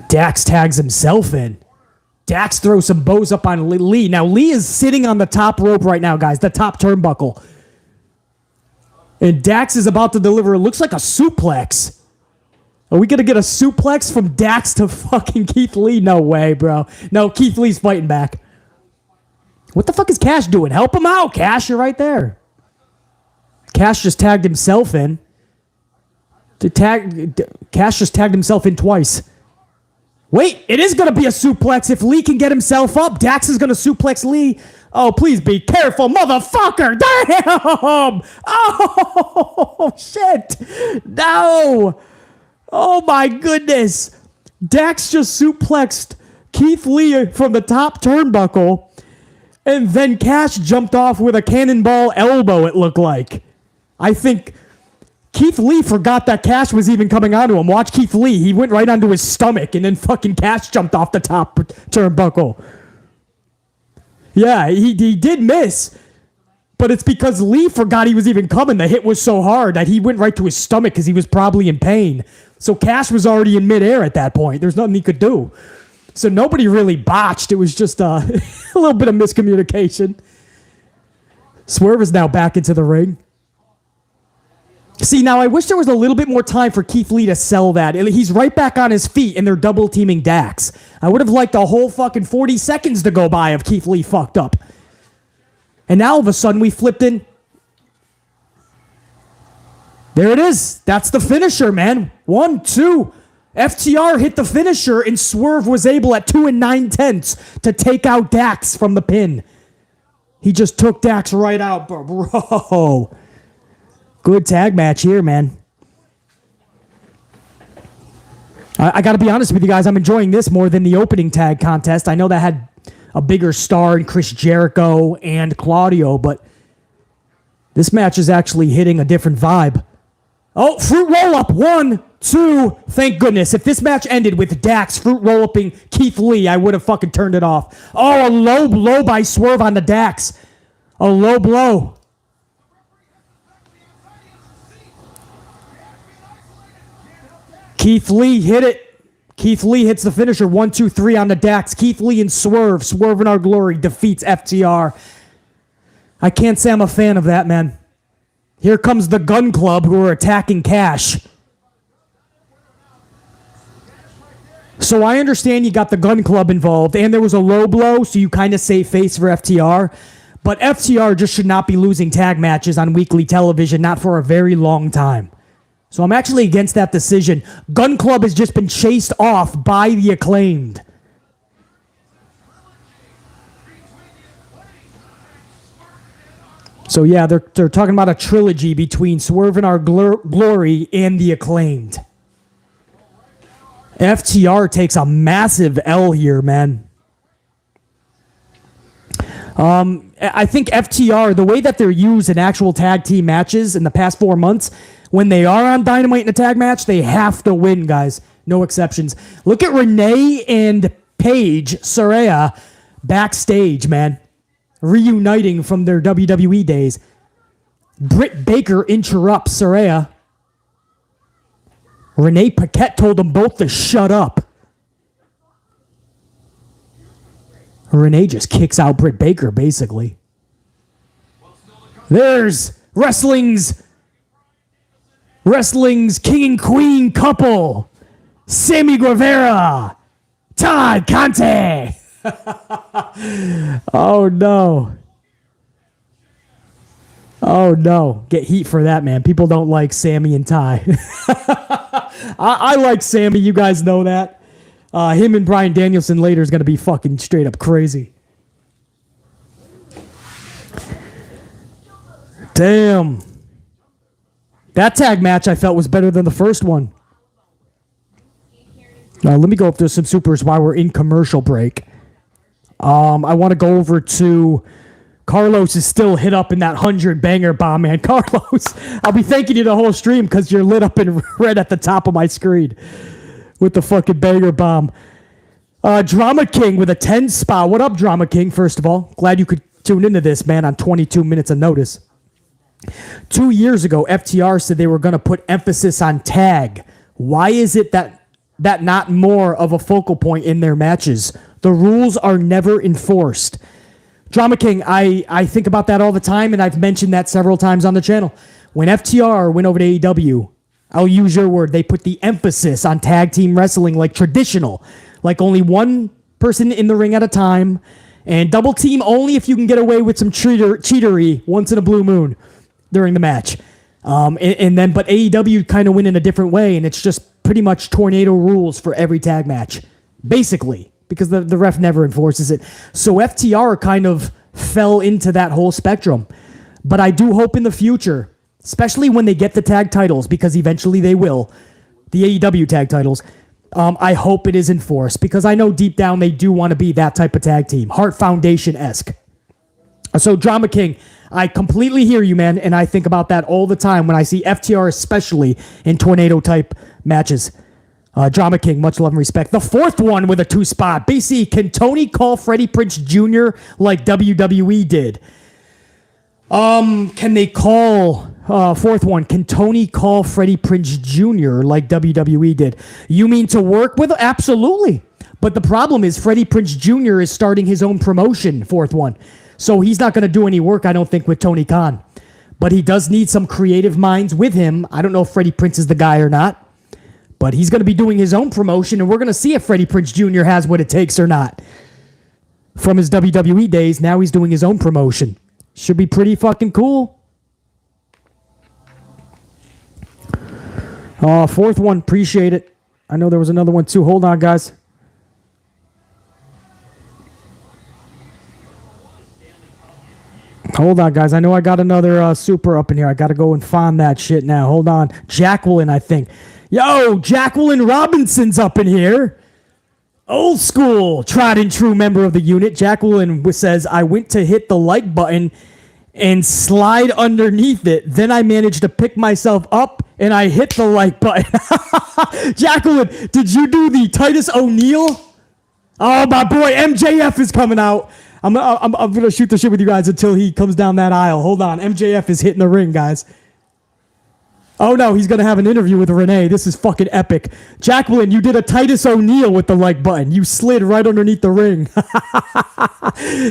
A: Dax tags himself in. Dax throws some bows up on Lee. Now, Lee is sitting on the top rope right now, guys, the top turnbuckle. And Dax is about to deliver, it looks like a suplex. Are we going to get a suplex from Dax to fucking Keith Lee? No way, bro. No, Keith Lee's fighting back. What the fuck is Cash doing? Help him out, Cash. You're right there. Cash just tagged himself in. Cash just tagged himself in twice. Wait, it is going to be a suplex if Lee can get himself up. Dax is going to suplex Lee. Oh, please be careful, motherfucker. Damn. Oh, shit. No. Oh, my goodness. Dax just suplexed Keith Lee from the top turnbuckle, and then Cash jumped off with a cannonball elbow, it looked like. I think Keith Lee forgot that Cash was even coming onto him. Watch Keith Lee. He went right onto his stomach, and then fucking Cash jumped off the top turnbuckle. Yeah, he did miss, but it's because Lee forgot he was even coming. The hit was so hard that he went right to his stomach because he was probably in pain. So Cash was already in midair at that point. There's nothing he could do. So nobody really botched. It was just a little bit of miscommunication. Swerve is now back into the ring. See, now I wish there was a little bit more time for Keith Lee to sell that. He's right back on his feet, and they're double teaming Dax. I would have liked a whole fucking 40 seconds to go by if Keith Lee fucked up. And now all of a sudden we flipped in. There it is. That's the finisher, man. 1, 2. FTR hit the finisher, and Swerve was able at 2 9/10 to take out Dax from the pin. He just took Dax right out, bro. Good tag match here, man. I got to be honest with you guys. I'm enjoying this more than the opening tag contest. I know that had a bigger star in Chris Jericho and Claudio, but this match is actually hitting a different vibe. Oh, fruit roll-up. 1, 2. Thank goodness. If this match ended with Dax fruit roll-upping Keith Lee, I would have fucking turned it off. Oh, a low blow by Swerve on the Dax. A low blow. Keith Lee hit it. Keith Lee hits the finisher. 1, 2, 3 on the Dax. Keith Lee and Swerve. Swerve in our glory defeats FTR. I can't say I'm a fan of that, man. Here comes the Gun Club who are attacking Cash. So I understand you got the Gun Club involved, and there was a low blow, so you kind of save face for FTR. But FTR just should not be losing tag matches on weekly television, not for a very long time. So I'm actually against that decision. Gun Club has just been chased off by the Acclaimed. So yeah, they're talking about a trilogy between Swerve in Our Glory and the Acclaimed. FTR takes a massive L here, man. I think FTR, the way that they're used in actual tag team matches in the past 4 months, when they are on Dynamite in a tag match, they have to win, guys. No exceptions. Look at Renee and Paige Saraya backstage, man. Reuniting from their WWE days. Britt Baker interrupts Saraya. Renee Paquette told them both to shut up. Renee just kicks out Britt Baker, basically. There's wrestling's king and queen couple, Sammy Guevara, Todd Conte. Oh, no. Oh, no. Get heat for that, man. People don't like Sammy and Ty. I like Sammy. You guys know that. Him and Bryan Danielson later is going to be fucking straight up crazy. Damn. That tag match I felt was better than the first one. Now, let me go up to some supers while we're in commercial break. I want to go over to... Carlos is still hit up in that 100 banger bomb, man. Carlos, I'll be thanking you the whole stream because you're lit up in red at the top of my screen with the fucking banger bomb. Drama King with a 10 spot. What up, Drama King, first of all? Glad you could tune into this, man, on 22 minutes of notice. 2 years ago, FTR said they were going to put emphasis on tag. Why is it that not more of a focal point in their matches? The rules are never enforced. Drama King, I think about that all the time, and I've mentioned that several times on the channel. When FTR went over to AEW, I'll use your word, they put the emphasis on tag team wrestling like traditional, like only one person in the ring at a time, and double team only if you can get away with some cheatery once in a blue moon during the match. But AEW kind of went in a different way, and it's just pretty much tornado rules for every tag match, basically. Because the ref never enforces it. So FTR kind of fell into that whole spectrum. But I do hope in the future, especially when they get the tag titles, because eventually they will, the AEW tag titles, I hope it is enforced. Because I know deep down they do want to be that type of tag team. Heart Foundation-esque. So Drama King, I completely hear you, man. And I think about that all the time when I see FTR, especially in tornado-type matches. Drama King, much love and respect. The fourth one with a 2 spot. BC, can Tony call Freddie Prinze Jr. like WWE did? Can they call... fourth one, can Tony call Freddie Prinze Jr. like WWE did? You mean to work with? Absolutely. But the problem is Freddie Prinze Jr. is starting his own promotion, fourth one. So he's not going to do any work, I don't think, with Tony Khan. But he does need some creative minds with him. I don't know if Freddie Prinze is the guy or not. But he's going to be doing his own promotion, and we're going to see if Freddie Prinze Jr. has what it takes or not. From his WWE days, now he's doing his own promotion. Should be pretty fucking cool. Fourth one, appreciate it. I know there was another one too. Hold on, guys. Hold on, guys. I know I got another super up in here. I got to go and find that shit now. Hold on. Jacqueline, I think. Yo, Jacqueline Robinson's up in here. Old school, tried and true member of the unit. Jacqueline says, I went to hit the like button and slide underneath it. Then I managed to pick myself up and I hit the like button. Jacqueline, did you do the Titus O'Neil? Oh, my boy, MJF is coming out. I'm going to shoot the shit with you guys until he comes down that aisle. Hold on. MJF is hitting the ring, guys. Oh, no, he's going to have an interview with Renee. This is fucking epic. Jacqueline, you did a Titus O'Neil with the like button. You slid right underneath the ring.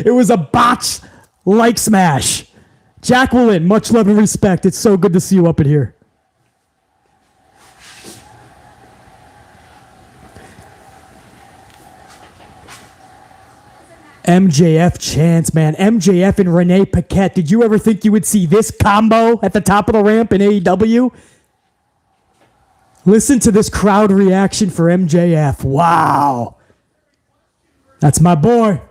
A: It was a botched like smash. Jacqueline, much love and respect. It's so good to see you up in here. MJF chance, man. MJF and Renee Paquette. Did you ever think you would see this combo at the top of the ramp in AEW? Listen to this crowd reaction for MJF. Wow. That's my boy.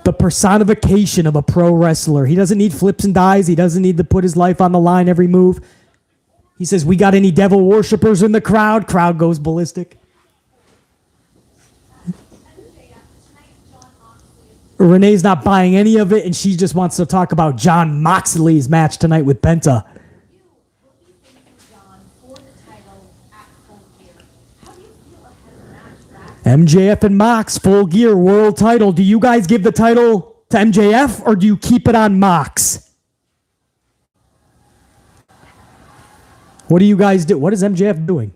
A: The personification of a pro wrestler. He doesn't need flips and dies. He doesn't need to put his life on the line every move. He says, we got any devil worshippers in the crowd? Crowd goes ballistic. Renee's not buying any of it, and she just wants to talk about Jon Moxley's match tonight with Penta. MJF and Mox, Full Gear, world title. Do you guys give the title to MJF, or do you keep it on Mox? What do you guys do? What is MJF doing?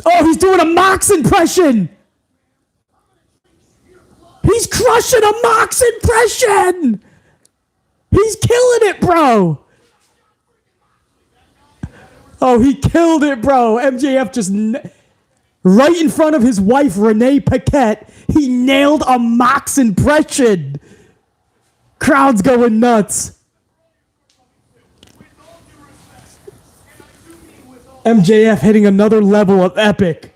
A: Oh, he's doing a Mox impression! He's crushing a Mox impression. He's killing it, bro. Oh, he killed it, bro. MJF just right in front of his wife, Renee Paquette, he nailed a Mox impression. Crowd's going nuts. MJF hitting another level of epic.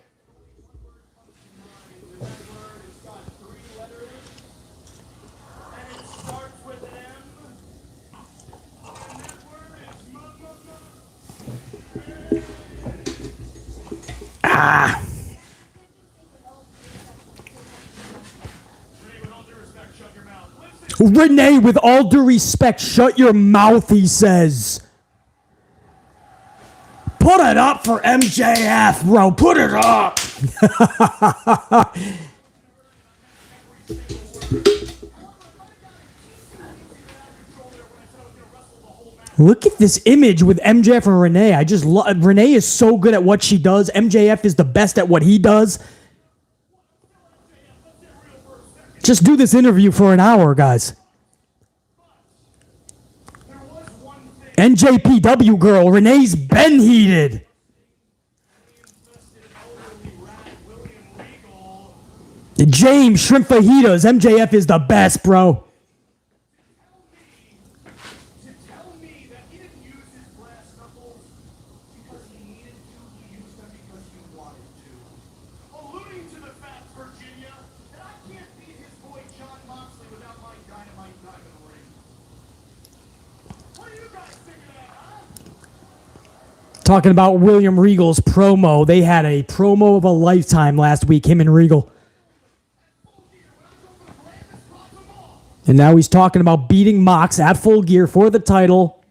A: Ah. Renee, with all due respect, shut your mouth, he says. Put it up for MJF, bro. Put it up. Look at this image with MJF and Renee. I just love. Renee is so good at what she does. MJF is the best at what he does. Just do this interview for an hour, guys. NJPW girl, Renee's been heated. James, shrimp fajitas. MJF is the best, bro. Talking about William Regal's promo. They had a promo of a lifetime last week, him and Regal. And now he's talking about beating Mox at Full Gear for the title.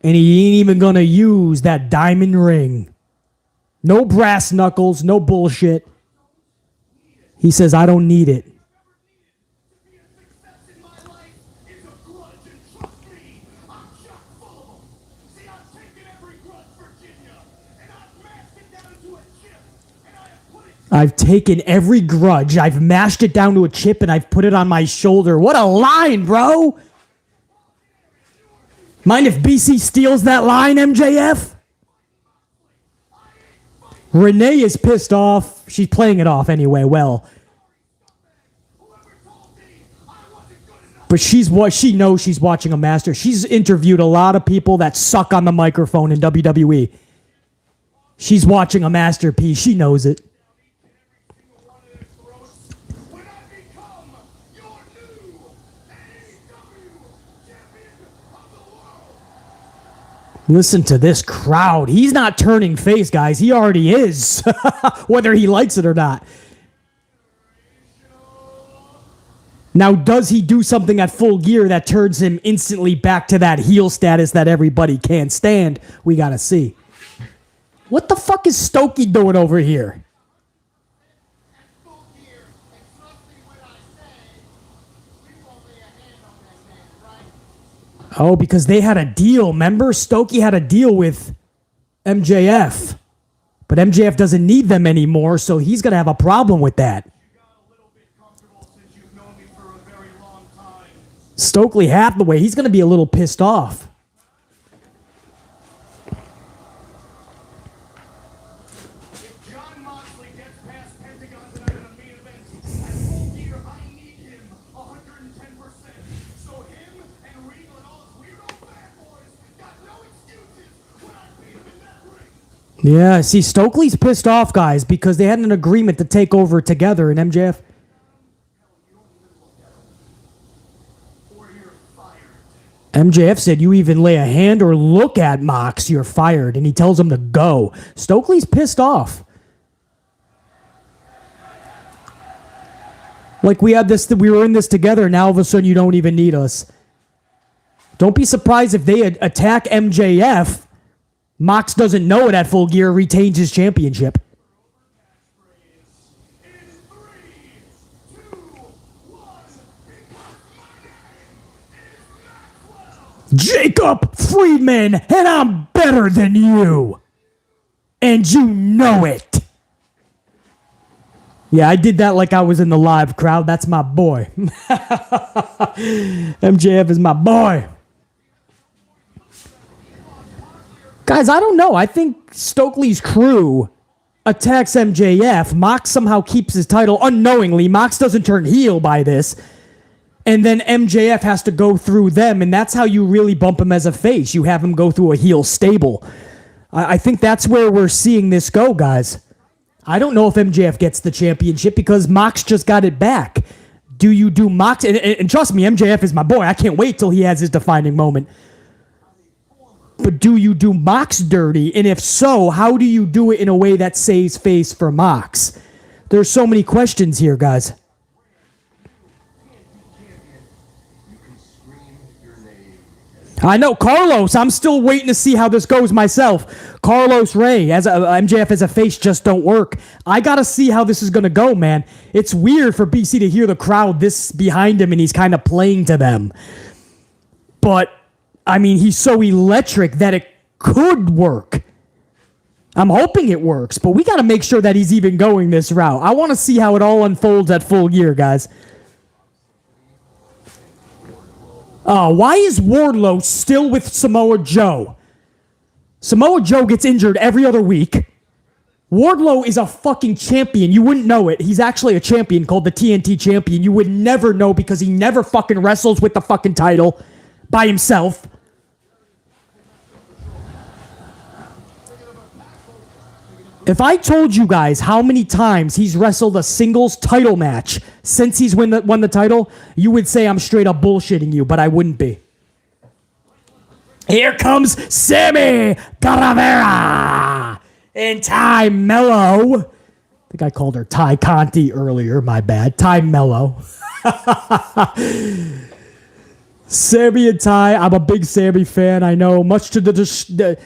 A: And he ain't even going to use that diamond ring. No brass knuckles, no bullshit. He says, I don't need it. I've taken every grudge, I've mashed it down to a chip, and I've put it on my shoulder. What a line, bro! Mind if BC steals that line, MJF? Renee is pissed off. She's playing it off anyway, well. But she knows she's watching a master. She's interviewed a lot of people that suck on the microphone in WWE. She's watching a masterpiece. She knows it. Listen to this crowd. He's not turning face, guys. He already is, whether he likes it or not. Now, does he do something at Full Gear that turns him instantly back to that heel status that everybody can't stand? We gotta see. What the fuck is Stokey doing over here? Oh, because they had a deal. Remember? Stokey had a deal with MJF. But MJF doesn't need them anymore, so he's going to have a problem with that. Stokely Hathaway, he's going to be a little pissed off. Yeah, see, Stokely's pissed off, guys, because they had an agreement to take over together, and MJF... MJF said, you even lay a hand or look at Mox, you're fired, and he tells him to go. Stokely's pissed off. Like we were in this together, now all of a sudden you don't even need us. Don't be surprised if they attack MJF. Mox doesn't know it at Full Gear, retains his championship. Jacob Friedman, and I'm better than you. And you know it. Yeah, I did that like I was in the live crowd. That's my boy. MJF is my boy. Guys, I don't know. I think Stokely's crew attacks MJF. Mox somehow keeps his title unknowingly. Mox doesn't turn heel by this. And then MJF has to go through them, and that's how you really bump him as a face. You have him go through a heel stable. I think that's where we're seeing this go, guys. I don't know if MJF gets the championship because Mox just got it back. Do you do Mox? And trust me, MJF is my boy. I can't wait till he has his defining moment. But do you do Mox dirty? And if so, how do you do it in a way that saves face for Mox? There's so many questions here, guys. I know, Carlos, I'm still waiting to see how this goes myself. Carlos Ray, as MJF as a face just don't work. I got to see how this is going to go, man. It's weird for BC to hear the crowd this behind him and he's kind of playing to them. But, I mean, he's so electric that it could work. I'm hoping it works, but we got to make sure that he's even going this route. I want to see how it all unfolds at Full Gear, guys. Why is Wardlow still with Samoa Joe? Samoa Joe gets injured every other week. Wardlow is a fucking champion. You wouldn't know it. He's actually a champion called the TNT champion. You would never know because he never fucking wrestles with the fucking title by himself. If I told you guys how many times he's wrestled a singles title match since he's won the title, you would say I'm straight up bullshitting you, but I wouldn't be. Here comes Sammy Guevara and Ty Mello. I think I called her Ty Conti earlier, my bad. Ty Mello. Sammy and Ty, I'm a big Sammy fan, I know, much to the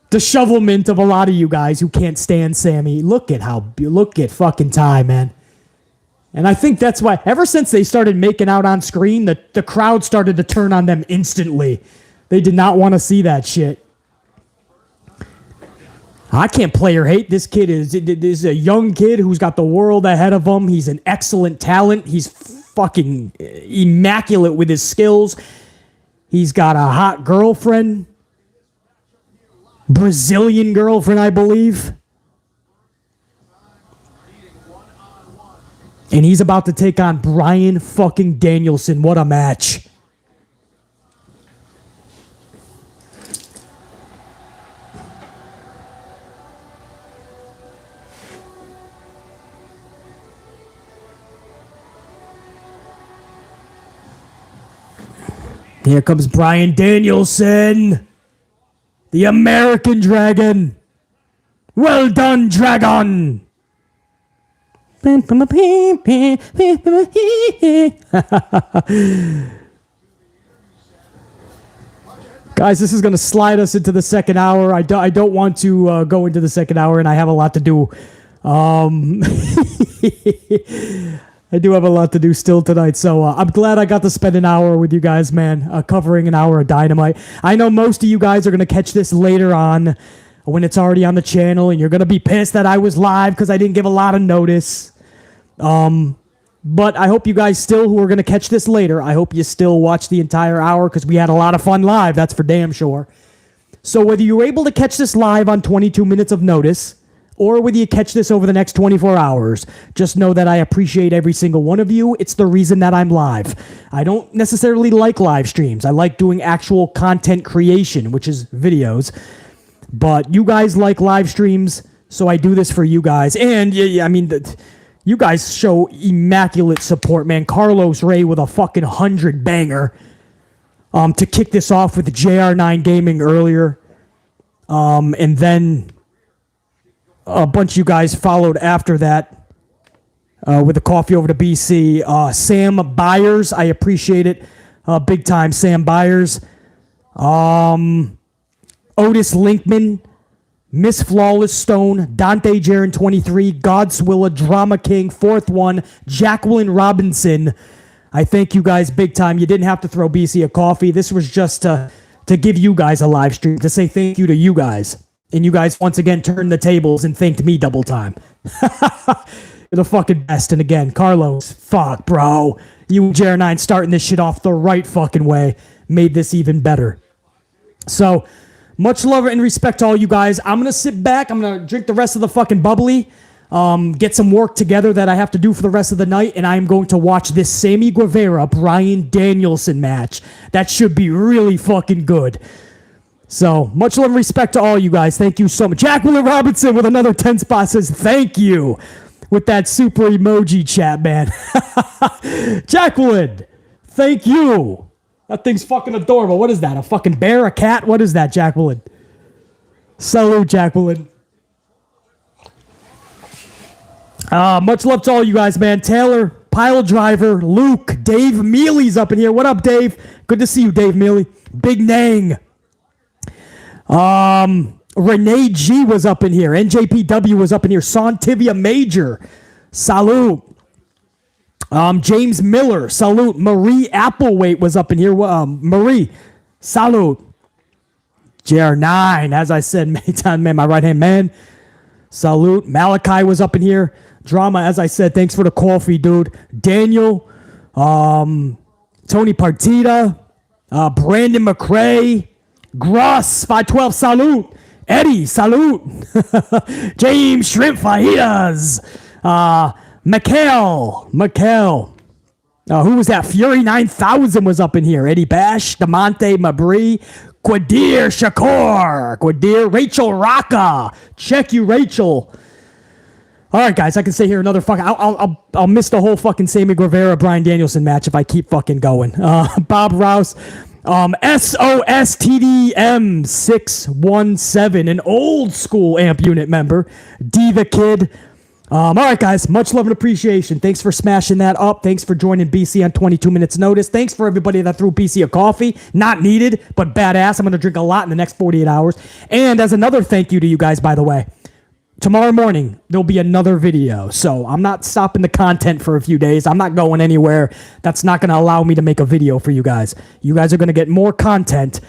A: dishevelment of a lot of you guys who can't stand Sammy. Look at fucking Ty, man. And I think that's why, ever since they started making out on screen, the crowd started to turn on them instantly. They did not want to see that shit. I can't play or hate. This kid is a young kid who's got the world ahead of him. He's an excellent talent. He's fucking immaculate with his skills. He's got a hot girlfriend. Brazilian girlfriend, I believe. And he's about to take on Bryan fucking Danielson. What a match. Here comes Bryan Danielson. The American Dragon. Well done, Dragon. Guys, this is going to slide us into the second hour. I don't want to go into the second hour, and I have a lot to do. I do have a lot to do still tonight, so I'm glad I got to spend an hour with you guys, man, covering an hour of Dynamite. I know most of you guys are going to catch this later on when it's already on the channel, and you're going to be pissed that I was live because I didn't give a lot of notice. But I hope you guys still, who are going to catch this later, I hope you still watch the entire hour because we had a lot of fun live, that's for damn sure. So whether you were able to catch this live on 22 minutes of notice, or whether you catch this over the next 24 hours, just know that I appreciate every single one of you. It's the reason that I'm live. I don't necessarily like live streams. I like doing actual content creation, which is videos. But you guys like live streams, so I do this for you guys. And, I mean, you guys show immaculate support, man. Carlos Ray with a fucking 100 banger to kick this off with JR9 Gaming earlier. And then a bunch of you guys followed after that with the coffee over to BC. Sam Byers, I appreciate it. Big time, Sam Byers. Otis Linkman, Miss Flawless Stone, Dante Jaron 23, Godswilla, Drama King, fourth one, Jacqueline Robinson. I thank you guys big time. You didn't have to throw BC a coffee. This was just to give you guys a live stream, to say thank you to you guys. And you guys once again turned the tables and thanked me double time. You're the fucking best. And again, Carlos, fuck, bro. You and JR9 starting this shit off the right fucking way made this even better. So, much love and respect to all you guys. I'm going to sit back. I'm going to drink the rest of the fucking bubbly. Get some work together that I have to do for the rest of the night. And I'm going to watch this Sammy Guevara, Bryan Danielson match. That should be really fucking good. So, much love and respect to all you guys. Thank you so much. Jacqueline Robinson with another 10 spot says thank you with that super emoji chat, man. Jacqueline, thank you. That thing's fucking adorable. What is that? A fucking bear? A cat? What is that, Jacqueline? Salute, Jacqueline. Much love to all you guys, man. Taylor, Pile Driver, Luke, Dave Mealy's up in here. What up, Dave? Good to see you, Dave Mealy. Big Nang. Renee G was up in here. NJPW was up in here. Santivia Major. Salute. James Miller. Salute. Marie Applewhite was up in here. Marie. Salute. JR9, as I said many times, man, my right-hand man. Salute. Malachi was up in here. Drama, as I said, thanks for the coffee, dude. Daniel. Tony Partita. Brandon McCrae. Gross, 512, salute. Eddie, salute. James Shrimp Fajitas. Mikhail. Who was that? Fury 9000 was up in here. Eddie Bash, Demonte Mabry, Quadir Shakur. Quadir, Rachel Rocca. Check you, Rachel. All right, guys, I can stay here another fucking... I'll miss the whole fucking Sammy Guevara, Bryan Danielson match if I keep fucking going. Bob Rouse. SOSTDM 617, an old school amp unit member. Diva Kid. All right, guys, much love and appreciation. Thanks for smashing that up. Thanks for joining BC on 22 minutes notice. Thanks for everybody that threw BC a coffee. Not needed, but badass. I'm going to drink a lot in the next 48 hours. And as another thank you to you guys, by the way, tomorrow morning, there'll be another video. So I'm not stopping the content for a few days. I'm not going anywhere. That's not going to allow me to make a video for you guys. You guys are going to get more content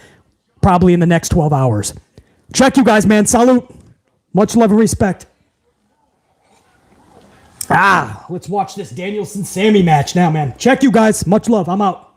A: probably in the next 12 hours. Check you guys, man. Salute. Much love and respect. Let's watch this Danielson-Sammy match now, man. Check you guys. Much love. I'm out.